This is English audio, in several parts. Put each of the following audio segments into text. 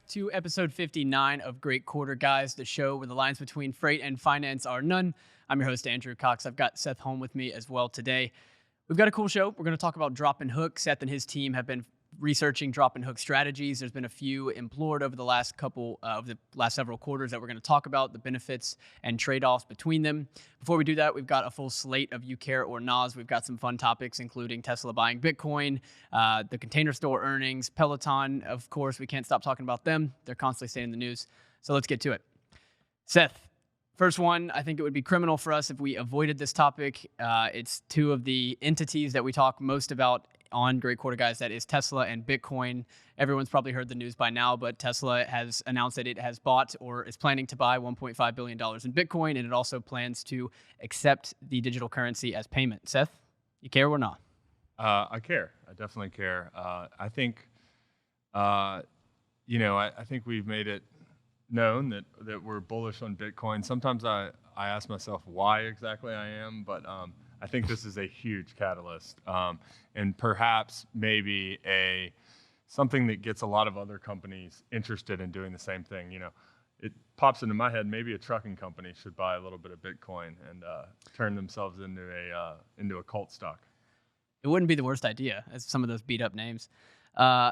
to episode 59 of Great Quarter Guys, the show where the lines between freight and finance are none. I'm your host, Andrew Cox. I've got Seth home with me as well today. We've got a cool show. We're going to talk about drop and hook. Seth and his team have been researching drop and hook strategies. There's been a few employed over the last several quarters that we're going to talk about, the benefits and trade-offs between them. Before we do that, we've got a full slate of You Care or Nas. We've got some fun topics, including Tesla buying Bitcoin, the Container Store earnings, Peloton, of course. We can't stop talking about them. They're constantly staying in the news. So let's get to it. Seth, first one, I think it would be criminal for us if we avoided this topic. It's two of the entities that we talk most about on Great Quarter Guys, that is Tesla and Bitcoin. Everyone's probably heard the news by now, but Tesla has announced that it has bought or is planning to buy $1.5 billion in Bitcoin, and it also plans to accept the digital currency as payment. Seth, you care or not? I care. I definitely care. I think, I think we've made it known that we're bullish on Bitcoin. Sometimes I ask myself why exactly I am, but I think this is a huge catalyst, and perhaps maybe something that gets a lot of other companies interested in doing the same thing. You know, it pops into my head, maybe a trucking company should buy a little bit of Bitcoin and turn themselves into a cult stock. It wouldn't be the worst idea, as some of those beat up names. I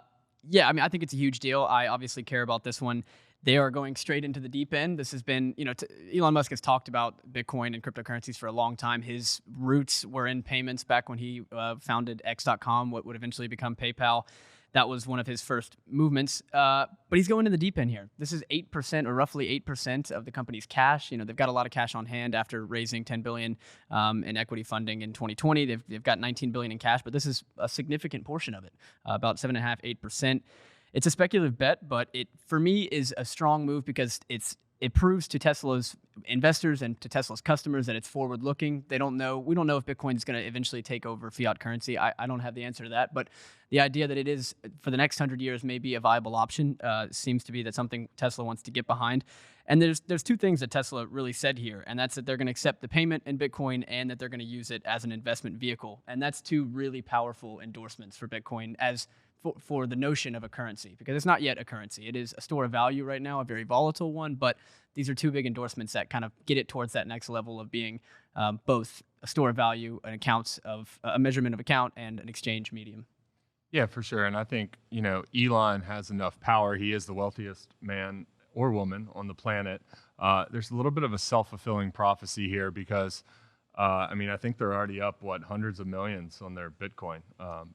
think it's a huge deal. I obviously care about this one. They are going straight into the deep end. This has been, Elon Musk has talked about Bitcoin and cryptocurrencies for a long time. His roots were in payments back when he founded X.com, what would eventually become PayPal. That was one of his first movements. But he's going in the deep end here. This is 8% or roughly 8% of the company's cash. They've got a lot of cash on hand after raising $10 billion in equity funding in 2020. They've got $19 billion in cash, but this is a significant portion of it, about 7.5%, 8%. It's a speculative bet, but it, for me, is a strong move because it proves to Tesla's investors and to Tesla's customers that it's forward-looking. We don't know if Bitcoin is going to eventually take over fiat currency. I don't have the answer to that, but the idea that it is for the next 100 years may be a viable option seems to be that something Tesla wants to get behind. And there's two things that Tesla really said here, and that's that they're going to accept the payment in Bitcoin and that they're going to use it as an investment vehicle. And that's two really powerful endorsements for Bitcoin as for the notion of a currency, because it's not yet a currency. It is a store of value right now, a very volatile one, but these are two big endorsements that kind of get it towards that next level of being both a store of value, a measurement of account, and an exchange medium. Yeah, for sure. And I think, Elon has enough power. He is the wealthiest man or woman on the planet. There's a little bit of a self-fulfilling prophecy here because I think they're already up hundreds of millions on their Bitcoin,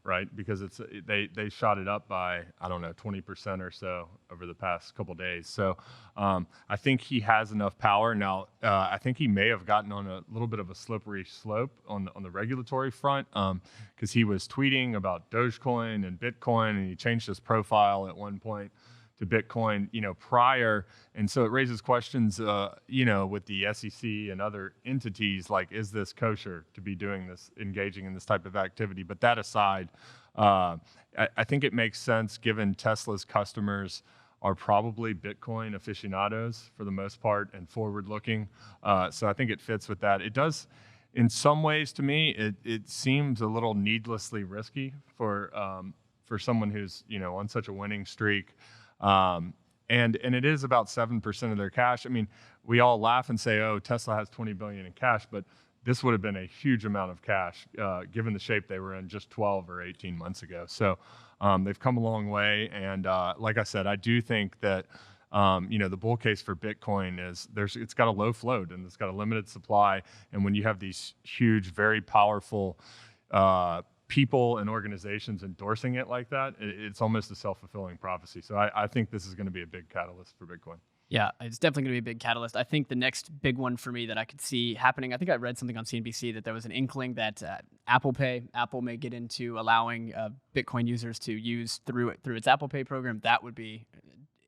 right? Because they shot it up by 20% or so over the past couple of days. So I think he has enough power now. I think he may have gotten on a little bit of a slippery slope on the regulatory front because he was tweeting about Dogecoin and Bitcoin, and he changed his profile at one point to Bitcoin, prior. And so it raises questions, with the SEC and other entities, like, is this kosher to be doing this, engaging in this type of activity? But that aside, I think it makes sense given Tesla's customers are probably Bitcoin aficionados for the most part and forward-looking. So I think it fits with that. It does, in some ways, to me, it seems a little needlessly risky for someone who's, on such a winning streak. And it is about 7% of their cash. I mean, we all laugh and say, oh, Tesla has $20 billion in cash, but this would have been a huge amount of cash given the shape they were in just 12 or 18 months ago. So they've come a long way. And like I said, I do think that, the bull case for Bitcoin is it's got a low float and it's got a limited supply. And when you have these huge, very powerful people and organizations endorsing it like that, it's almost a self-fulfilling prophecy. So I think this is going to be a big catalyst for Bitcoin. Yeah, it's definitely going to be a big catalyst. I think the next big one for me that I could see happening, I think I read something on CNBC that there was an inkling that Apple may get into allowing Bitcoin users to use through its Apple Pay program. That would be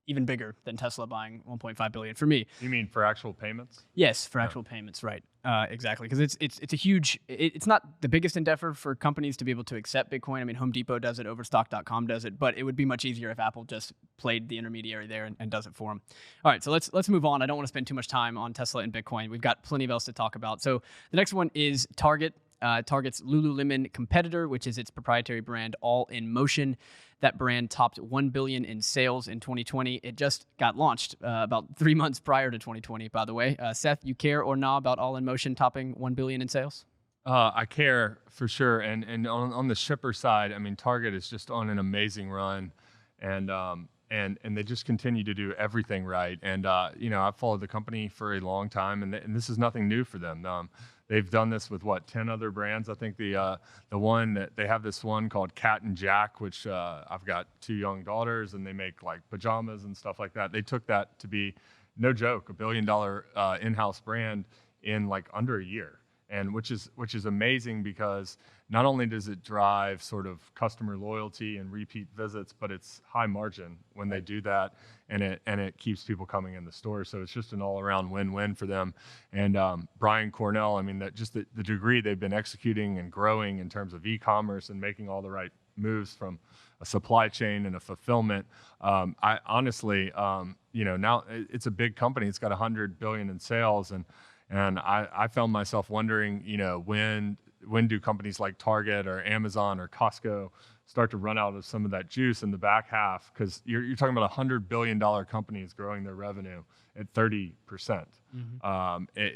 even bigger than Tesla buying $1.5 billion for me. You mean for actual payments? Yes, for actual payments, right? Exactly, because it's a huge. It's not the biggest endeavor for companies to be able to accept Bitcoin. I mean, Home Depot does it, Overstock.com does it, but it would be much easier if Apple just played the intermediary there and does it for them. All right, so let's move on. I don't want to spend too much time on Tesla and Bitcoin. We've got plenty of else to talk about. So the next one is Target. Target's Lululemon competitor, which is its proprietary brand, All in Motion. That brand topped 1 billion in sales in 2020. It just got launched about 3 months prior to 2020, by the way. Seth, you care or not about All in Motion topping 1 billion in sales? I care for sure, and on the shipper side, I mean, Target is just on an amazing run, and and they just continue to do everything right. And I've followed the company for a long time, and this is nothing new for them. They've done this with 10 other brands. I think the one that they have, this one called Cat and Jack, which I've got 2 young daughters, and they make like pajamas and stuff like that. They took that to be, no joke, $1 billion in-house brand in like under a year. And which is amazing, because not only does it drive sort of customer loyalty and repeat visits, but it's high margin when they do that, and it keeps people coming in the store. So it's just an all-around win-win for them. And Brian Cornell, I mean, that just the degree they've been executing and growing in terms of e-commerce and making all the right moves from a supply chain and a fulfillment. I honestly, now it's a big company. It's got 100 billion in sales, and I found myself wondering, when do companies like Target or Amazon or Costco start to run out of some of that juice in the back half? Because you're talking about $100 billion companies growing their revenue at 30%.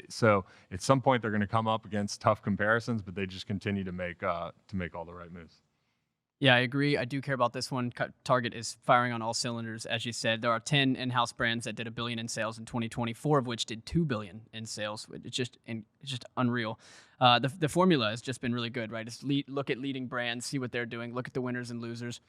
So at some point they're going to come up against tough comparisons, but they just continue to make all the right moves. Yeah, I agree. I do care about this one. Target is firing on all cylinders, as you said. There are 10 in-house brands that did $1 billion in sales in 2020, 4 of which did $2 billion in sales. It's just unreal. The formula has just been really good, right? It's look at leading brands, see what they're doing, look at the winners and losers,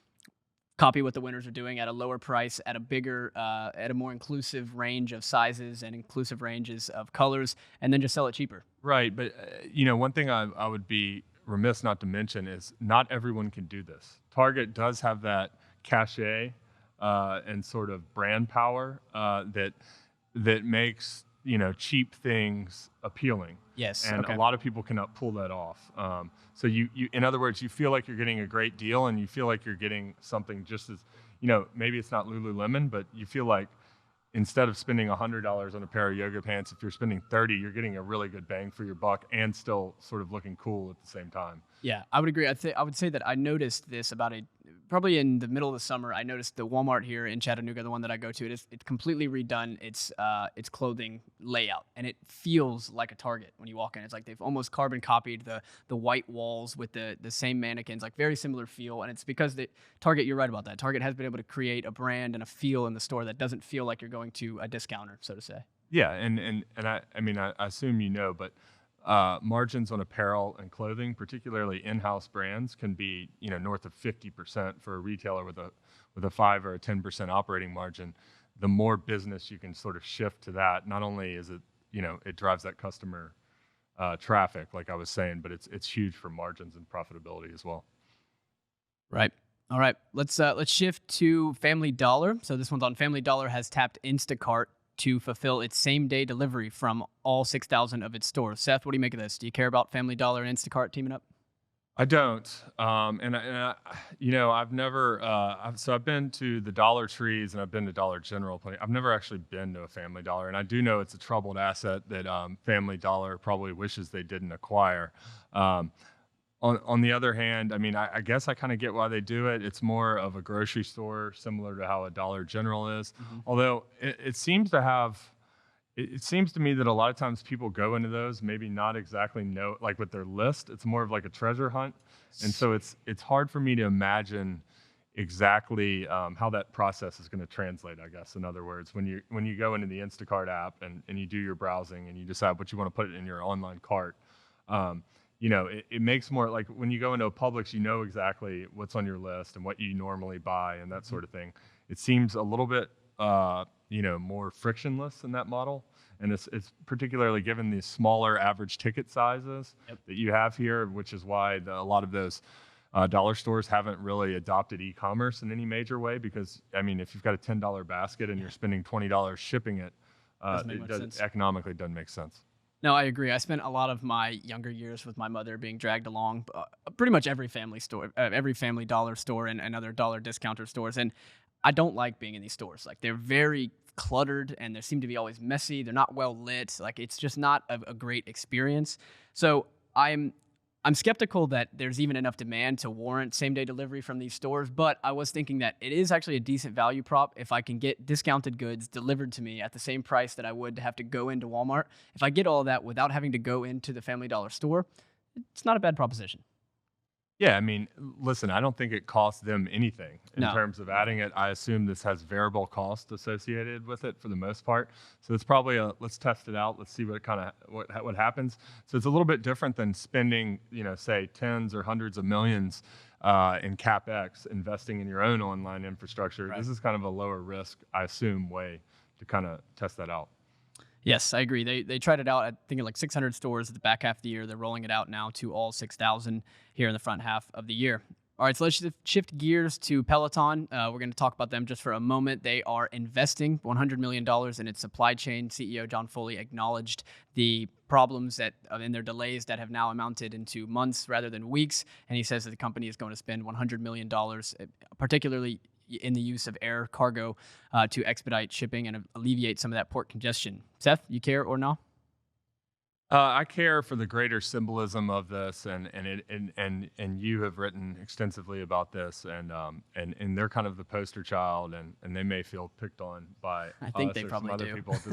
copy what the winners are doing at a lower price, at a bigger, at a more inclusive range of sizes and inclusive ranges of colors, and then just sell it cheaper. Right, but one thing I would be remiss not to mention is not everyone can do this. Target does have that cachet and sort of brand power that makes cheap things appealing. Yes, and okay. A lot of people cannot pull that off. So you, in other words, you feel like you're getting a great deal, and you feel like you're getting something just as, maybe it's not Lululemon, but you feel like instead of spending $100 on a pair of yoga pants, if you're spending $30, you're getting a really good bang for your buck and still sort of looking cool at the same time. Yeah, I would agree. I would say that I noticed this probably in the middle of the summer. I noticed the Walmart here in Chattanooga, the one that I go to, it's completely redone its clothing layout, and it feels like a Target when you walk in. It's like they've almost carbon copied the white walls with the same mannequins, like very similar feel. And it's because Target, you're right about that. Target has been able to create a brand and a feel in the store that doesn't feel like you're going to a discounter, so to say. Yeah, and I mean, I assume but margins on apparel and clothing, particularly in-house brands, can be north of 50% for a retailer with a 5 or a 10% operating margin. The more business you can sort of shift to that, not only is it it drives that customer traffic, like I was saying, but it's huge for margins and profitability as well. Right. All right. Let's shift to Family Dollar. So this one's on Family Dollar has tapped Instacart to fulfill its same-day delivery from all 6,000 of its stores. Seth, what do you make of this? Do you care about Family Dollar and Instacart teaming up? I don't, I've never. I've been to the Dollar Trees and I've been to Dollar General plenty. I've never actually been to a Family Dollar, and I do know it's a troubled asset that Family Dollar probably wishes they didn't acquire. On the other hand, I mean, I guess I kind of get why they do it. It's more of a grocery store, similar to how a Dollar General is. Mm-hmm. Although it seems to have, it seems to me that a lot of times people go into those maybe not exactly know, like with their list. It's more of like a treasure hunt, and so it's hard for me to imagine exactly how that process is going to translate. I guess, in other words, when you go into the Instacart app and you do your browsing and you decide what you want to put in your online cart. It makes more like when you go into a Publix, exactly what's on your list and what you normally buy and that sort of thing. It seems a little bit, more frictionless in that model. And it's particularly given the smaller average ticket sizes that you have here, which is why a lot of those dollar stores haven't really adopted e-commerce in any major way. Because, I mean, if you've got a $10 basket and you're spending $20 shipping it, economically doesn't make sense. No, I agree. I spent a lot of my younger years with my mother being dragged along pretty much every family store, every Family Dollar store and other dollar discounter stores. And I don't like being in these stores. Like, they're very cluttered and they seem to be always messy. They're not well lit. Like, it's just not a great experience. So I I'm skeptical that there's even enough demand to warrant same-day delivery from these stores, but I was thinking that it is actually a decent value prop if I can get discounted goods delivered to me at the same price that I would have to go into Walmart. If I get all of that without having to go into the Family Dollar store, it's not a bad proposition. Yeah, I mean, listen, I don't think it costs them anything in No. terms of adding it. I assume this has variable cost associated with it for the most part. So it's probably a let's test it out. Let's see what happens. So it's a little bit different than spending, say tens or hundreds of millions in capex, investing in your own online infrastructure. Right. This is kind of a lower risk, I assume, way to kind of test that out. Yes, I agree. They tried it out, I think, at like 600 stores at the back half of the year. They're rolling it out now to all 6,000 here in the front half of the year. All right, so let's shift gears to Peloton. We're going to talk about them just for a moment. They are investing $100 million in its supply chain. CEO John Foley acknowledged the problems that in their delays that have now amounted into months rather than weeks. And he says that the company is going to spend $100 million, particularly in the use of air cargo to expedite shipping and alleviate some of that port congestion. Seth, you care or no? I care for the greater symbolism of this, and you have written extensively about this, and they're kind of the poster child, and they may feel picked on by I think us they or probably some other do. people at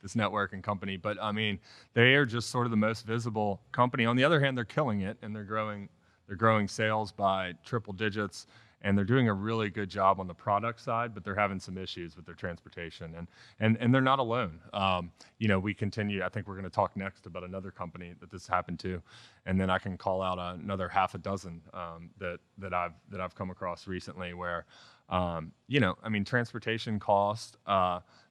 this network and company. But I mean, they are just sort of the most visible company. On the other hand, they're killing it, and they're growing sales by triple digits. And they're doing a really good job on the product side, but they're having some issues with their transportation, and they're not alone. We continue. I think we're going to talk next about another company that this happened to, and then I can call out another half a dozen that I've come across recently where, transportation costs.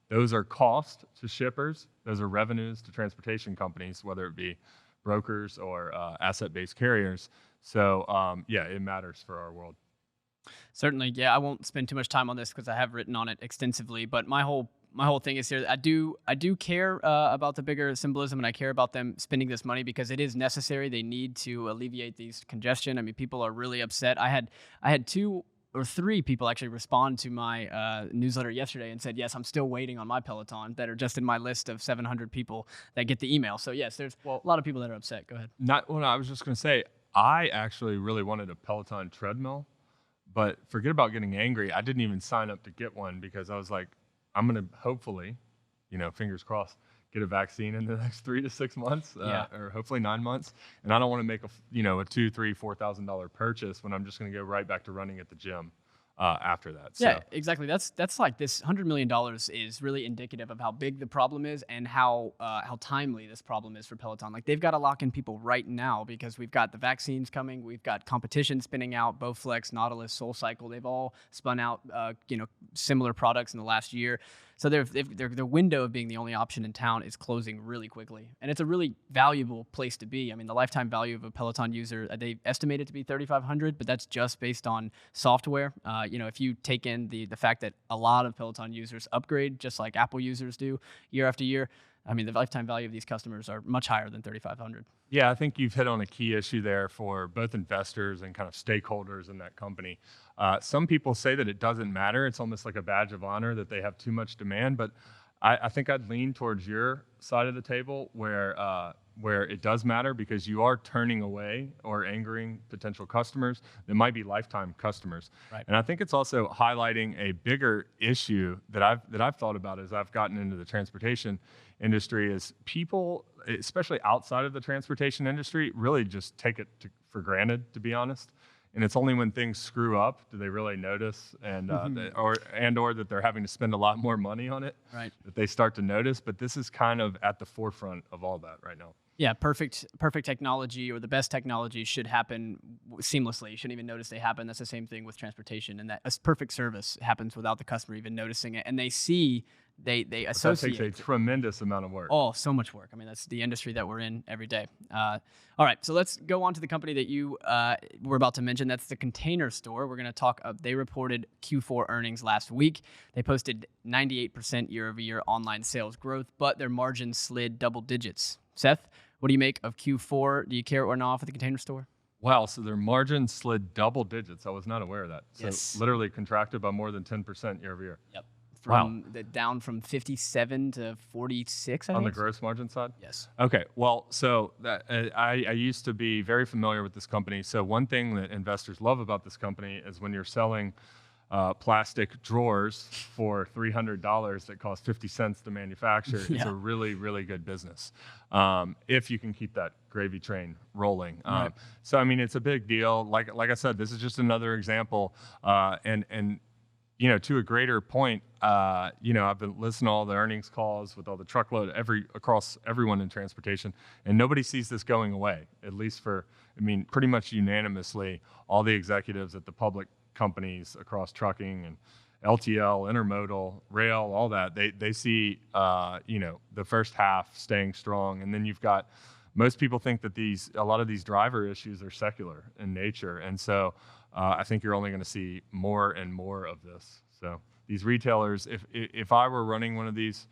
Those are costs to shippers. Those are revenues to transportation companies, whether it be brokers or asset-based carriers. So it matters for our world. Certainly, yeah. I won't spend too much time on this because I have written on it extensively. But my whole thing is here. I do care about the bigger symbolism, and I care about them spending this money because it is necessary. They need to alleviate these congestion. I mean, people are really upset. I had 2 or 3 people actually respond to my newsletter yesterday and said, yes, I'm still waiting on my Peloton, that are just in my list of 700 people that get the email. So yes, there's a lot of people that are upset. Go ahead. I was just going to say, I actually really wanted a Peloton treadmill. But forget about getting angry. I didn't even sign up to get one because I was like, I'm going to hopefully, fingers crossed, get a vaccine in the next 3 to 6 months, or hopefully 9 months. And I don't want to make a $2,000, $3,000, $4,000 purchase when I'm just going to go right back to running at the gym after that. Yeah, So, exactly. That's like this $100 million is really indicative of how big the problem is and how timely this problem is for Peloton. Like they've got to lock in people right now because we've got the vaccines coming, we've got competition spinning out, Bowflex, Nautilus, SoulCycle. They've all spun out similar products in the last year. So their window of being the only option in town is closing really quickly, and it's a really valuable place to be. I mean, the lifetime value of a Peloton user, they estimate it to be $3,500, but that's just based on software. If you take in the fact that a lot of Peloton users upgrade, just like Apple users do year after year, I mean, the lifetime value of these customers are much higher than $3,500. yeah, I think you've hit on a key issue there for both investors and kind of stakeholders in that company. Some people say that it doesn't matter. It's almost like a badge of honor that they have too much demand. But I think I'd lean towards your side of the table where it does matter because you are turning away or angering potential customers that might be lifetime customers. Right. And I think it's also highlighting a bigger issue that I've thought about as I've gotten into the transportation industry is people, especially outside of the transportation industry, really just take it for granted, to be honest. And it's only when things screw up do they really notice, and or that they're having to spend a lot more money on it, Right. that they start to notice. But this is kind of at the forefront of all that right now. Yeah, perfect technology or the best technology should happen seamlessly. You shouldn't even notice they happen. That's the same thing with transportation, and that a perfect service happens without the customer even noticing it. And they see they associate. That takes a tremendous amount of work. Oh, so much work. I mean, that's the industry that we're in every day. All right, so let's go on to the company that you were about to mention. That's the Container Store. We're going to talk. They reported Q4 earnings last week. They posted 98% year-over-year online sales growth, but their margins slid double digits. Seth, what do you make of Q4? Do you care or not for the Container Store? Wow, so their margins slid double digits. I was not aware of that. So Yes. literally contracted by more than 10% year over year. Yep. Wow. down from 57 to 46, I On the think. gross margin side? Yes. Okay. Well, so that I used to be very familiar with this company. So one thing that investors love about this company is when you're selling plastic drawers for $300 that cost 50 cents to manufacture, it's Yeah. a really, really good business if you can keep that gravy train rolling. Right. So I mean, it's a big deal. Like I said, this is just another example, and to a greater point, I've been listening to all the earnings calls with all the truckload across everyone in transportation, and nobody sees this going away. At least pretty much unanimously, all the executives at the public companies across trucking and LTL, intermodal, rail, all that, they see, the first half staying strong, and then you've got most people think that a lot of these driver issues are secular in nature, and so. I think you're only going to see more and more of this. So these retailers, if I were running one of these,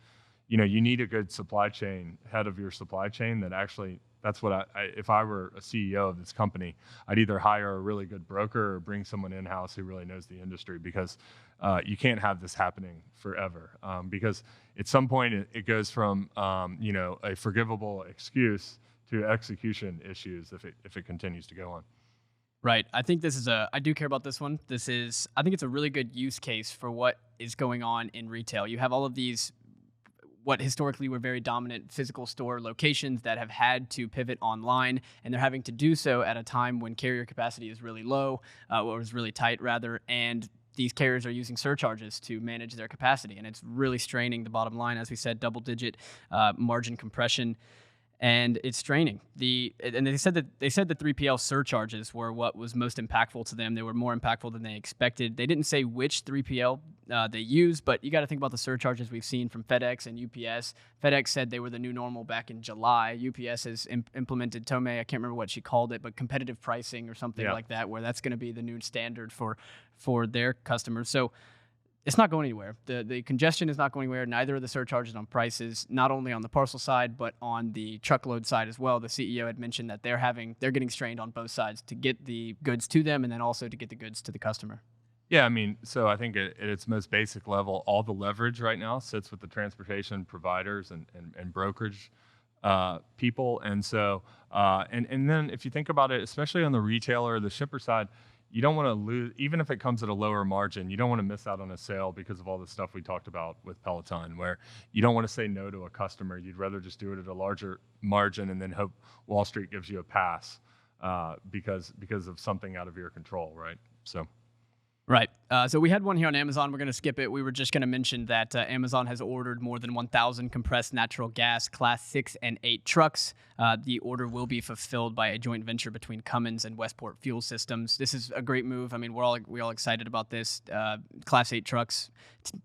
you need a good supply chain, head of your supply chain that actually, that's what if I were a CEO of this company, I'd either hire a really good broker or bring someone in-house who really knows the industry, because you can't have this happening forever. Because at some point it goes from, a forgivable excuse to execution issues if it continues to go on. Right. I think I do care about this one. I think it's a really good use case for what is going on in retail. You have all of these, what historically were very dominant physical store locations that have had to pivot online, and they're having to do so at a time when carrier capacity is really low, or is really tight rather, and these carriers are using surcharges to manage their capacity, and it's really straining the bottom line. As we said, double-digit margin compression. And it's straining. And they said that 3PL surcharges were what was most impactful to them. They were more impactful than they expected. They didn't say which 3PL they use, but you got to think about the surcharges we've seen from FedEx and UPS. FedEx said they were the new normal back in July. UPS has implemented Tome, I can't remember what she called it, but competitive pricing or something like that, where that's going to be the new standard for their customers. So it's not going anywhere. The congestion is not going anywhere. Neither are the surcharges on prices, not only on the parcel side, but on the truckload side as well. The CEO had mentioned that they're getting strained on both sides to get the goods to them and then also to get the goods to the customer. Yeah, I mean, so I think at its most basic level, all the leverage right now sits with the transportation providers and brokerage people. And so, and then if you think about it, especially on the retailer or the shipper side, you don't want to lose, even if it comes at a lower margin, you don't want to miss out on a sale because of all the stuff we talked about with Peloton, where you don't want to say no to a customer. You'd rather just do it at a larger margin and then hope Wall Street gives you a pass because of something out of your control, right? So. Right. So we had one here on Amazon. We're going to skip it. We were just going to mention that Amazon has ordered more than 1,000 compressed natural gas Class 6 and 8 trucks. The order will be fulfilled by a joint venture between Cummins and Westport Fuel Systems. This is a great move. I mean, we're all excited about this. Class 8 trucks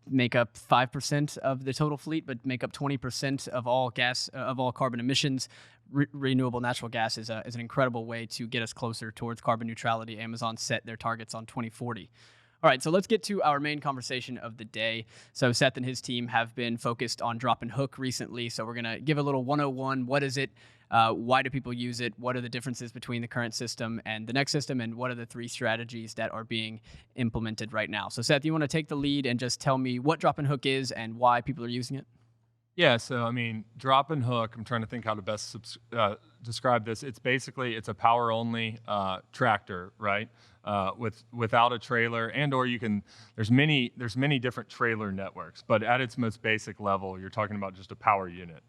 make up 5% of the total fleet, but make up 20% of all carbon emissions. Renewable natural gas is an incredible way to get us closer towards carbon neutrality. Amazon set their targets on 2040. All right, so let's get to our main conversation of the day. So Seth and his team have been focused on drop and hook recently. So we're going to give a little 101. What is it? Why do people use it? What are the differences between the current system and the next system? And what are the 3 strategies that are being implemented right now? So Seth, you want to take the lead and just tell me what drop and hook is and why people are using it? Yeah, so I mean, drop and hook, I'm trying to think how to best describe this. It's a power-only tractor, right? Without a trailer, or there's many different trailer networks, but at its most basic level, you're talking about just a power unit.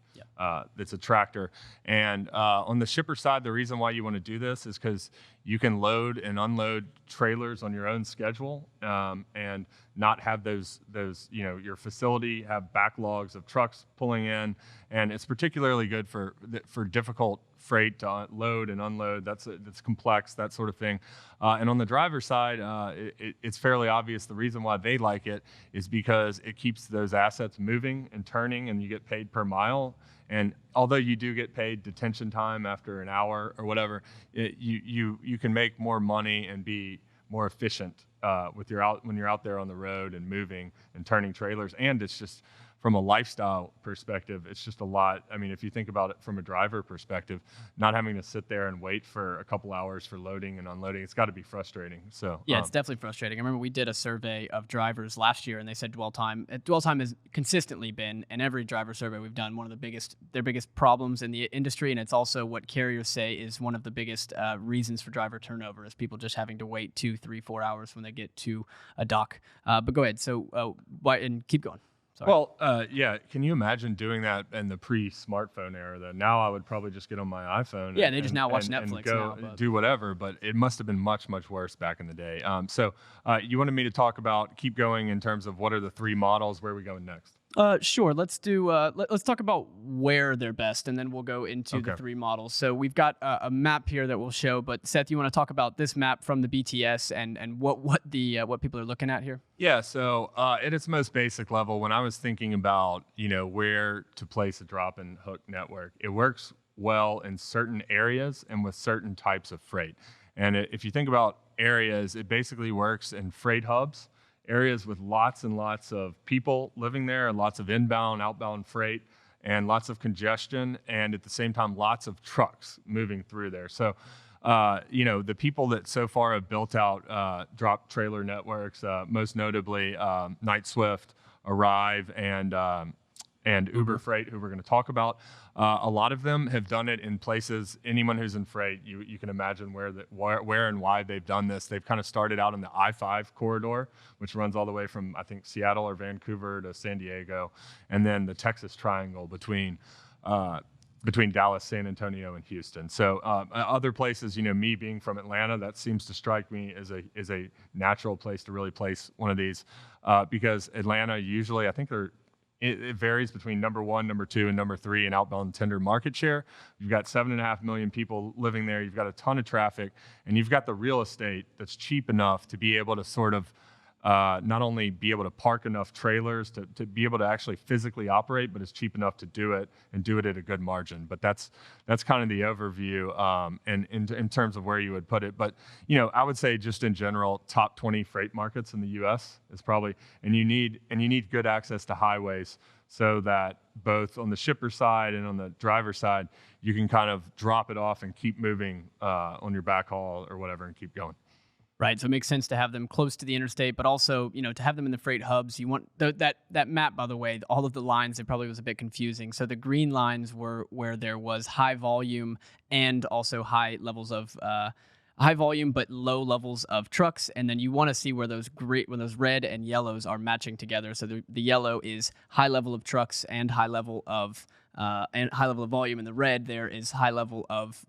That's a tractor. And on the shipper side, the reason why you want to do this is because you can load and unload trailers on your own schedule, and not have those your facility have backlogs of trucks pulling in, and it's particularly good for difficult freight to load and unload. That's complex, that sort of thing. And on the driver side, it's fairly obvious the reason why they like it is because it keeps those assets moving and turning, and you get paid per mile. And although you do get paid detention time after an hour or whatever, you can make more money and be more efficient when you're out there on the road and moving and turning trailers. And it's just from a lifestyle perspective, it's just a lot. I mean, if you think about it from a driver perspective, not having to sit there and wait for a couple hours for loading and unloading, it's got to be frustrating. So Yeah, it's definitely frustrating. I remember we did a survey of drivers last year, and they said dwell time has consistently been, in every driver survey we've done, one of their biggest problems in the industry, and it's also what carriers say is one of the biggest reasons for driver turnover, is people just having to wait 2, 3, 4 hours when they get to a dock. But go ahead. So, and keep going. Sorry. Well, yeah. Can you imagine doing that in the pre-smartphone era? Though now I would probably just get on my iPhone. Yeah, they just now watch and Netflix go now, but do whatever. But it must have been much, much worse back in the day. So you wanted me to keep going in terms of what are the 3 models? Where are we going next? Sure. Let's do. Let's talk about where they're best, and then we'll go into the 3 models. So we've got a map here that we'll show. But Seth, you want to talk about this map from the BTS and what people are looking at here? Yeah. So at its most basic level, when I was thinking about where to place a drop and hook network, it works well in certain areas and with certain types of freight. And if you think about areas, it basically works in freight hubs. Areas with lots and lots of people living there, and lots of inbound, outbound freight, and lots of congestion, and at the same time, lots of trucks moving through there. So, the people that so far have built out drop trailer networks, most notably Knight-Swift, Arrive, and Uber Freight, who we're going to talk about. A lot of them have done it in places. Anyone who's in freight, you can imagine where and why they've done this. They've kind of started out in the I-5 corridor, which runs all the way from, I think, Seattle or Vancouver to San Diego, and then the Texas Triangle between Dallas, San Antonio, and Houston. So other places, me being from Atlanta, that seems to strike me as a natural place to really place one of these, because Atlanta usually, I think it varies between number 1, number 2, and number 3 in outbound tender market share. You've got 7.5 million people living there. You've got a ton of traffic, and you've got the real estate that's cheap enough to be able to sort of not only be able to park enough trailers to be able to actually physically operate, but it's cheap enough to do it and do it at a good margin. But that's kind of the overview, and in terms of where you would put it. But I would say just in general, top 20 freight markets in the U.S. is probably, and you need good access to highways so that both on the shipper side and on the driver side, you can kind of drop it off and keep moving on your backhaul or whatever and keep going. Right, so it makes sense to have them close to the interstate, but also, to have them in the freight hubs. You want that map, by the way, all of the lines, it probably was a bit confusing. So the green lines were where there was high volume and also high volume but low levels of trucks, and then you want to see where those red and yellows are matching together. So the yellow is high level of trucks and high level of volume, and the red there is high level of.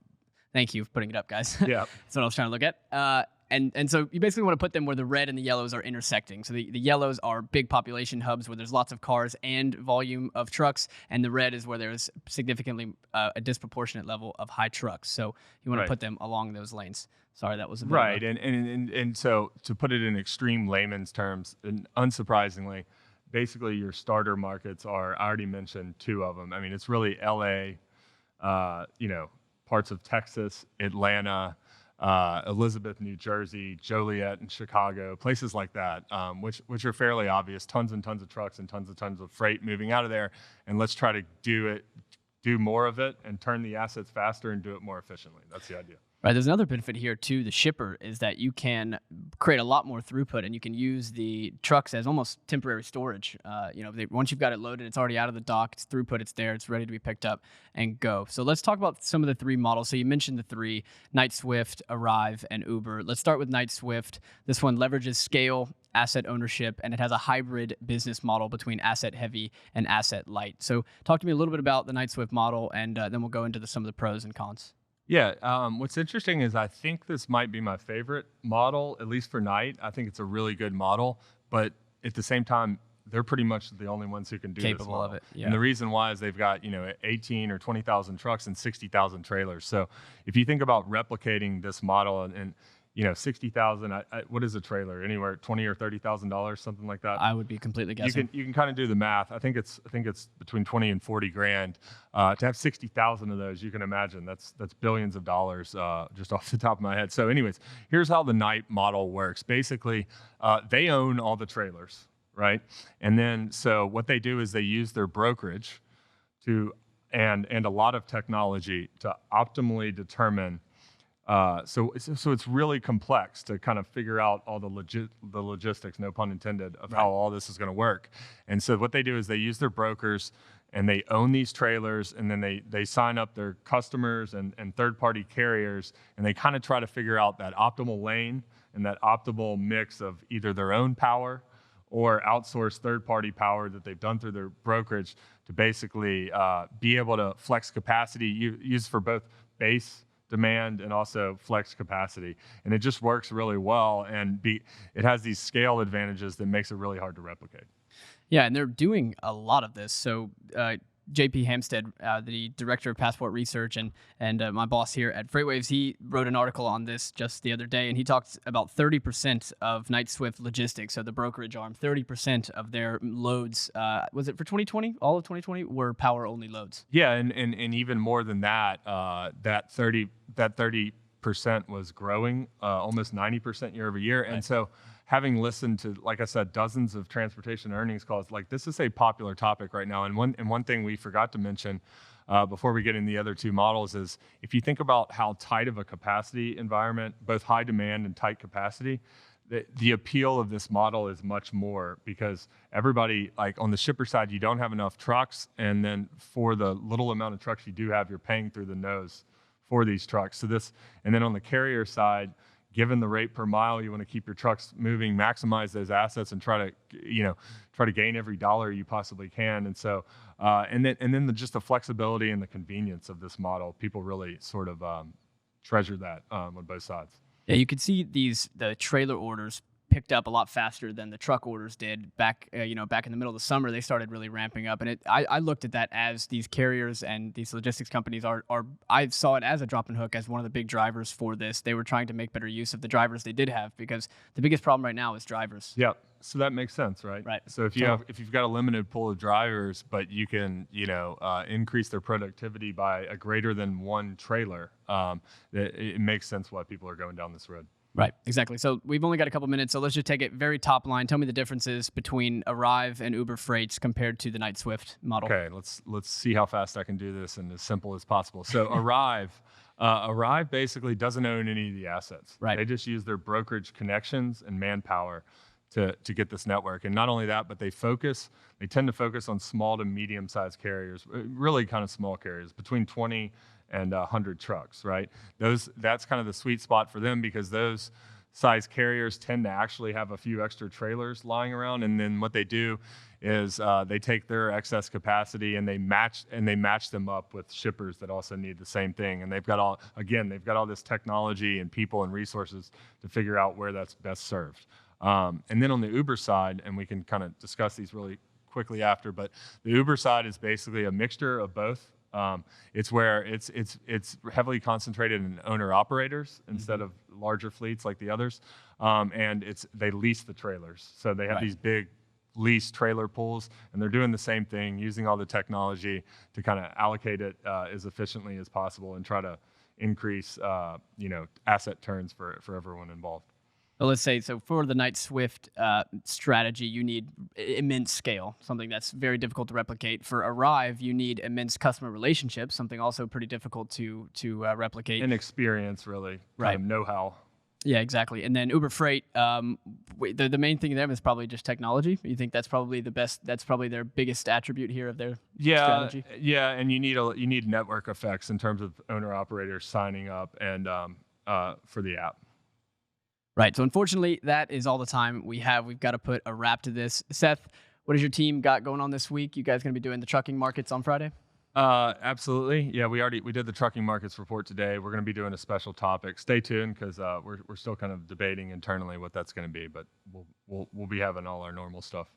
Thank you for putting it up, guys. Yeah, that's what I was trying to look at. And so you basically want to put them where the red and the yellows are intersecting. So the yellows are big population hubs where there's lots of cars and volume of trucks, and the red is where there's significantly a disproportionate level of high trucks. So you want to put them along those lanes. Sorry, that was a bit right. And so to put it in extreme layman's terms, and unsurprisingly, basically your starter markets are, I already mentioned 2 of them. I mean, it's really LA, parts of Texas, Atlanta, Elizabeth, New Jersey, Joliet, and Chicago, places like that, which are fairly obvious. Tons and tons of trucks and tons of freight moving out of there, and let's try to do more of it and turn the assets faster and do it more efficiently. That's the idea. Right. There's another benefit here to the shipper is that you can create a lot more throughput, and you can use the trucks as almost temporary storage. Once you've got it loaded, it's already out of the dock, it's throughput, it's there, it's ready to be picked up and go. So let's talk about some of the 3 models. So you mentioned the 3, Knight-Swift, Arrive, and Uber. Let's start with Knight-Swift. This one leverages scale, asset ownership, and it has a hybrid business model between asset heavy and asset light. So talk to me a little bit about the Knight-Swift model, and then we'll go into some of the pros and cons. Yeah, what's interesting is I think this might be my favorite model, at least for Knight. I think it's a really good model, but at the same time, they're pretty much the only ones who can do capable this model. Of it. Yeah. And the reason why is they've got 18 or 20,000 trucks and 60,000 trailers. So if you think about replicating this model and 60,000. What is a trailer? Anywhere $20,000 or $30,000, something like that. I would be completely guessing. You can kind of do the math. I think it's between 20 and 40 grand. To have 60,000 of those, you can imagine that's billions of dollars just off the top of my head. So, anyways, here's how the Knight model works. Basically, they own all the trailers. right? And then so what they do is they use their brokerage to and a lot of technology to optimally determine. So it's really complex to kind of figure out all the logistics, no pun intended, of how all this is going to work. And so what they do is they use their brokers and they own these trailers, and then they sign up their customers and third-party carriers, and they kind of try to figure out that optimal lane and that optimal mix of either their own power or outsource third-party power that they've done through their brokerage to basically be able to flex capacity, use for both base demand and also flex capacity. And it just works really well, and it has these scale advantages that makes it really hard to replicate. Yeah, and they're doing a lot of this. So JP Hampstead, the director of passport research and my boss here at FreightWaves, he wrote an article on this just the other day, and he talked about 30% of Knight-Swift Logistics, so the brokerage arm, 30% of their loads, was it for 2020? All of 2020 were power-only loads. Yeah, and even more than that, that 30% was growing almost 90% year over year. Right. And so having listened to, like I said, dozens of transportation earnings calls, like this is a popular topic right now. And one thing we forgot to mention before we get in the other two models is if you think about how tight of a capacity environment, both high demand and tight capacity, the appeal of this model is much more because everybody, like on the shipper side, you don't have enough trucks. And then for the little amount of trucks you do have, you're paying through the nose for these trucks. And then on the carrier side, given the rate per mile, you want to keep your trucks moving, maximize those assets, and try to gain every dollar you possibly can. And so, and then just the flexibility and the convenience of this model, people really sort of treasure that on both sides. Yeah, you could see the trailer orders picked up a lot faster than the truck orders did back in the middle of the summer. They started really ramping up, and I looked at that as these carriers and these logistics companies I saw it as a drop and hook, as one of the big drivers for this. They were trying to make better use of the drivers they did have, because the biggest problem right now is drivers. Yeah, so that makes sense, right? Right. So if you've got a limited pool of drivers, but you can increase their productivity by a greater than one trailer, it makes sense why people are going down this road. Right, exactly. So we've only got a couple minutes, so let's just take it very top line. Tell me the differences between Arrive and Uber Freights compared to the Knight-Swift model. Okay, let's see how fast I can do this and as simple as possible. So Arrive basically doesn't own any of the assets. Right. They just use their brokerage connections and manpower to get this network. And not only that, but they tend to focus on small to medium-sized carriers, really kind of small carriers, between 20 and 100 trucks, right? That's kind of the sweet spot for them, because those size carriers tend to actually have a few extra trailers lying around. And then what they do is they take their excess capacity and they match them up with shippers that also need the same thing. And they've got all this technology and people and resources to figure out where that's best served. And then on the Uber side, and we can kind of discuss these really quickly after, but the Uber side is basically a mixture of both. It's where it's heavily concentrated in owner operators instead of larger fleets like the others, and they lease the trailers. So they have these big lease trailer pools, and they're doing the same thing, using all the technology to kind of allocate it as efficiently as possible and try to increase asset turns for everyone involved. Well, let's say, so for the Knight-Swift strategy, you need immense scale, something that's very difficult to replicate. For Arrive, you need immense customer relationships, something also pretty difficult to replicate. And experience, really, right? Kind of know-how. Yeah, exactly. And then Uber Freight, the main thing there is probably just technology. You think that's probably the best? That's probably their biggest attribute here of their strategy. Yeah, and you need network effects in terms of owner operators signing up and for the app. Right. So unfortunately, that is all the time we have. We've got to put a wrap to this. Seth, what has your team got going on this week? You guys going to be doing the trucking markets on Friday? Absolutely. Yeah, we did the trucking markets report today. We're going to be doing a special topic. Stay tuned, because we're still kind of debating internally what that's going to be, but we'll be having all our normal stuff.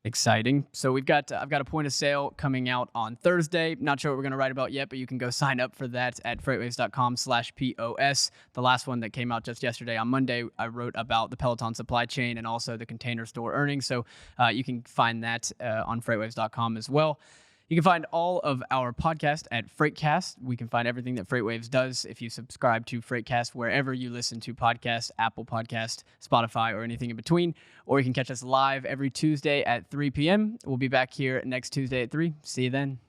Exciting. So I've got a point of sale coming out on Thursday. Not sure what we're going to write about yet, but you can go sign up for that at freightwaves.com/POS. The last one that came out just yesterday on Monday, I wrote about the Peloton supply chain and also the Container Store earnings. So you can find that on freightwaves.com as well. You can find all of our podcast at Freightcast. We can find everything that FreightWaves does if you subscribe to Freightcast wherever you listen to podcasts, Apple Podcast, Spotify, or anything in between. Or you can catch us live every Tuesday at 3 p.m. We'll be back here next Tuesday at 3. See you then.